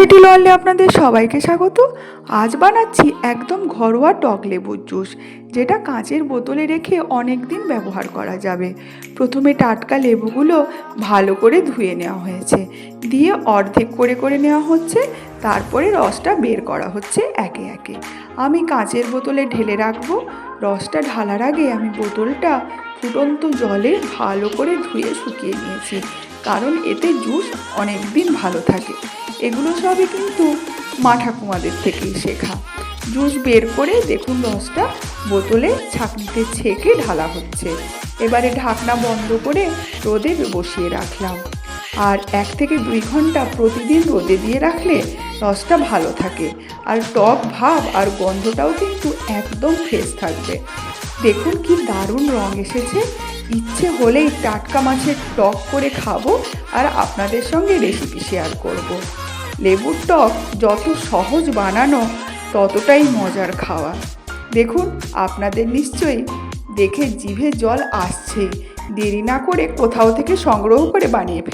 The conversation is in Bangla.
লিটিল ওয়ার্ল্ডে আপনাদের সবাইকে স্বাগত। আজ বানাচ্ছি একদম ঘরোয়া টক লেবুর জুস, যেটা কাঁচের বোতলে রেখে অনেক দিন ব্যবহার করা যাবে। প্রথমে টাটকা লেবুগুলো ভালো করে ধুয়ে নেওয়া হয়েছে, দিয়ে অর্ধেক করে করে নেওয়া হচ্ছে। তারপরে রসটা বের করা হচ্ছে একে একে। আমি কাঁচের বোতলে ঢেলে রাখবো। রসটা ঢালার আগে আমি বোতলটা ফুটন্ত জলে ভালো করে ধুয়ে শুকিয়ে নিয়েছি, কারণ এতে জুস অনেক দিন ভালো থাকে। এগুলো সবই কিন্তু মা ঠাকুমাদের থেকেই শেখা। জুস বের করে দেখুন রসটা বোতলে ছাঁকনিতে ছেঁকে ঢালা হচ্ছে। এবারে ঢাকনা বন্ধ করে রোদে বসিয়ে রাখলাম। আর 1 থেকে 2 ঘন্টা প্রতিদিন রোদে দিয়ে রাখলে রসটা ভালো থাকে, আর টক ভাব আর গন্ধটাও কিন্তু একদম ফ্রেশ থাকবে। দেখুন কি দারুণ রং এসেছে। ইচ্ছে হলেই টাটকা মাছের টক করে খাবো আর আপনাদের সঙ্গে রেসিপি শেয়ার করব। লেবুর টক যত সহজ বানানো ততটাই মজার খাওয়া। দেখুন আপনাদের নিশ্চয়ই দেখে জিভে জল আসছেই। দেরি না করে কোথাও থেকে সংগ্রহ করে বানিয়ে ফেলুন।